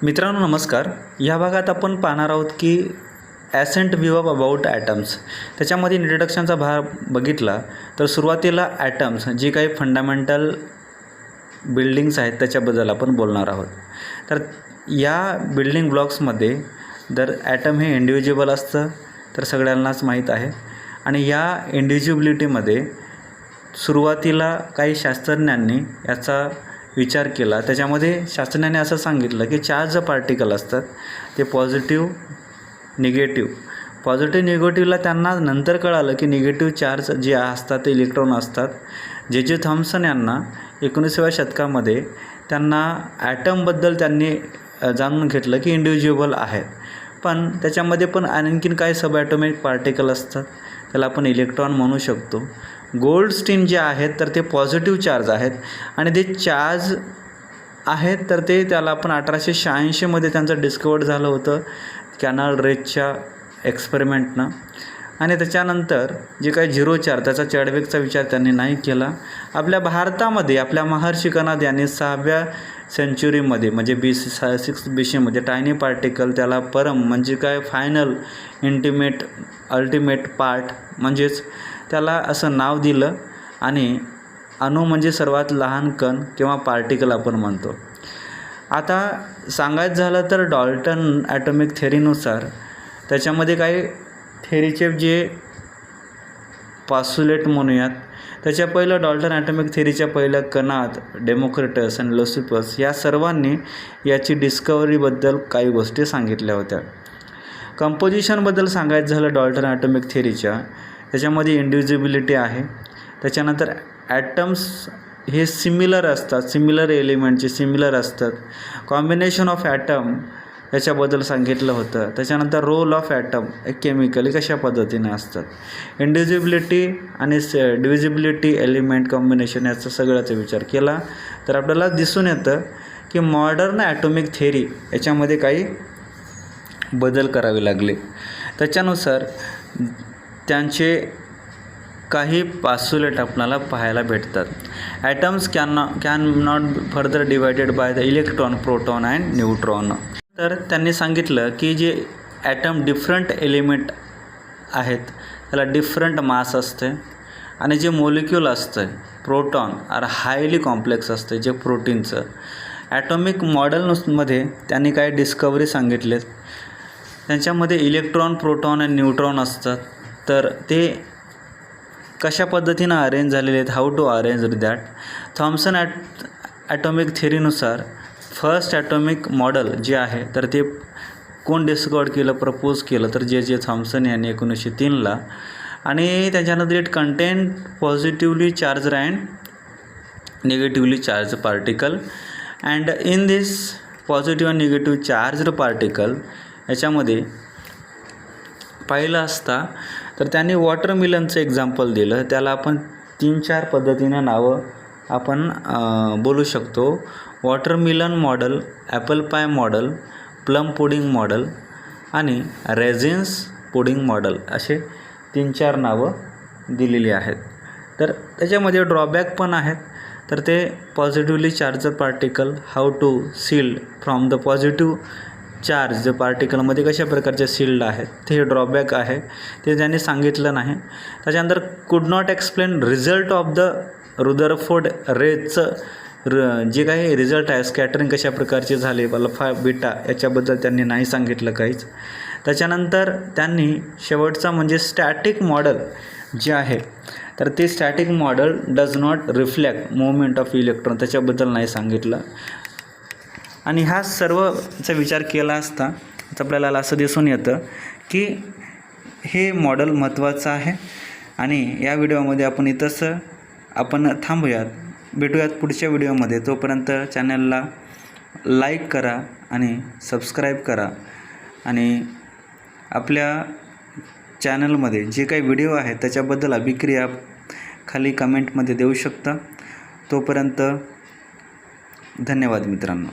मित्रांनो नमस्कार. या भागात आपण पाहणार आहोत की ancient view of about atoms. त्याच्यामध्ये इंट्रोडक्शनचा भाग बघितला तर सुरुवातीला ॲटम्स जी काही फंडामेंटल बिल्डिंग्स आहेत त्याच्याबद्दल आपण बोलणार आहोत. तर या बिल्डिंग ब्लॉक्समध्ये जर ॲटम हे इंडिव्हिज्युअल असतं तर सगळ्यांनाच माहीत आहे. आणि या इंडिव्हिज्युअलिटीमध्ये सुरुवातीला काही शास्त्रज्ञांनी याचा विचार केला. त्याच्यामध्ये शास्त्रज्ञांनी असं सांगितलं की चार्ज पार्टिकल असतात ते पॉझिटिव्ह निगेटिव्हला त्यांना नंतर कळालं की निगेटिव्ह चार्ज जे असतात ते इलेक्ट्रॉन असतात. जे थॉम्सन यांना 19व्या शतकामध्ये त्यांना ॲटमबद्दल त्यांनी जाणून घेतलं की इंडिव्हिज्युअल आहेत, पण त्याच्यामध्ये पण आणखीन काही सब ॲटॉमिक पार्टिकल असतात, त्याला आपण इलेक्ट्रॉन म्हणू शकतो. गोल्डस्टीन जे आहेत तर ते पॉझिटिव्ह चार्ज आहेत आणि ते चार्ज आहेत तर ते त्याला आपण 1886मध्ये त्यांचं डिस्कवर्ड झालं होतं कॅनल रेजच्या एक्सपेरिमेंटनं. आणि त्याच्यानंतर जे काही झिरो चार्ज त्याचा चॅडविकचा विचार त्यांनी नाही केला. आपल्या भारतामध्ये आपल्या महर्षी कणाद यांनी 6व्या सेंचुरीमध्ये म्हणजे BC 6 BCमध्ये टायनी पार्टिकल त्याला परम म्हणजे काय फायनल अल्टिमेट पार्ट म्हणजेच त्याला असं नाव दिलं. आणि अणू म्हणजे सर्वात लहान कण किंवा पार्टिकल आपण म्हणतो. आता सांगायचं झालं तर डॉल्टन ॲटॉमिक थेअरीनुसार त्याच्यामध्ये काही थेअरीचे जे पॉस्युलेट म्हणूयात त्याच्या पहिलं डॉल्टन ॲटॉमिक थेअरीच्या पहिलं कणाद, डेमोक्रिटस आणि लॉसिपस या सर्वांनी याची डिस्कवरीबद्दल काही गोष्टी सांगितल्या होत्या. कंपोजिशनबद्दल सांगायचं झालं डॉल्टन ॲटॉमिक थेअरीच्या त्याच्यामध्ये इंडिव्हिज्युअलिटी आहे. त्याच्यानंतर ॲटम्स हे सिमिलर असतात, सिमिलर एलिमेंटचे सिमिलर असतात. कॉम्बिनेशन ऑफ ॲटम याच्याबद्दल सांगितलं होतं. त्याच्यानंतर रोल ऑफ ॲटम केमिकली कशा पद्धतीने असतात. इंडिव्हिज्युअलिटी आणि डिव्हिजिबिलिटी एलिमेंट कॉम्बिनेशन याचा सगळ्याचा विचार केला तर आपल्याला दिसून येतं की मॉडर्न ॲटॉमिक थेअरी याच्यामध्ये काही बदल करावे लागले. त्याच्यानुसार त्यांचे काही पॉस्युलेट आपल्याला पाहायला भेटतात. Atoms can not further divided by the electron, proton and neutron. तर त्यांनी सांगितलं की जे ॲटम डिफरंट एलिमेंट आहेत त्याला डिफरंट मास असते आणि जे मोलिक्यूल असतं प्रोटॉन हायली कॉम्प्लेक्स असते जे प्रोटीनचं. ॲटॉमिक मॉडेलमध्ये त्यांनी काही डिस्कवरी सांगितलेत. त्यांच्यामध्ये इलेक्ट्रॉन, प्रोटॉन आणि न्यूट्रॉन असतात. तर ते कशा पद्धतीनं अरेंज झालेले आहेत, how to arrange that. Thomson atomic थेअरीनुसार फर्स्ट ॲटॉमिक मॉडेल जे आहे तर ते कोण डिस्कवर्ड केलं, प्रपोज केलं तर जे थॉम्सन यांनी 1903ला. आणि त्याच्यानंतर it content positively charge and negatively charge particle. And in this positive and negative charged particle याच्यामध्ये पाहिलं असता तर त्यांनी वॉटरमिलनचं एक्झाम्पल दिलं. त्याला आपण 3-4 पद्धतीनं नावं आपण बोलू शकतो. वॉटरमिलन मॉडेल, ॲपल पाय मॉडेल, प्लम पुडिंग मॉडेल आणि रेझिन्स पुडिंग मॉडेल असे 3-4 नावं दिलेली आहेत. तर त्याच्यामध्ये ड्रॉबॅक पण आहेत. तर ते positively charge particle, how to sealed from the positive charge the पार्टिकलमध्ये कशा प्रकारचे सील्ड आहेत ते ड्रॉबॅक आहे, ते त्यांनी सांगितलं नाही. त्याच्यानंतर could not explain result of the Rutherford रेजचं जे काही रिझल्ट आहे स्कॅटरिंग कशा प्रकारचे झाले अल्फा बीटा याच्याबद्दल त्यांनी नाही सांगितलं काहीच. त्याच्यानंतर त्यांनी शेवटचा म्हणजे स्टॅटिक मॉडेल जे आहे तर ते static model does not reflect movement of electron त्याच्याबद्दल नाही सांगितलं. आणि हा सर्वचा विचार केला असता आपल्याला असं दिसून येतं की हे मॉडेल महत्त्वाचं आहे. आणि या व्हिडिओमध्ये आपण थांबूयात, भेटूयात पुढच्या व्हिडिओमध्ये. तोपर्यंत चॅनलला लाईक करा आणि सबस्क्राईब करा. आणि आपल्या चॅनलमध्ये जे काही व्हिडिओ आहेत त्याच्याबद्दल अभिक्रिया खाली कमेंटमध्ये देऊ शकता. तोपर्यंत धन्यवाद मित्रांनो.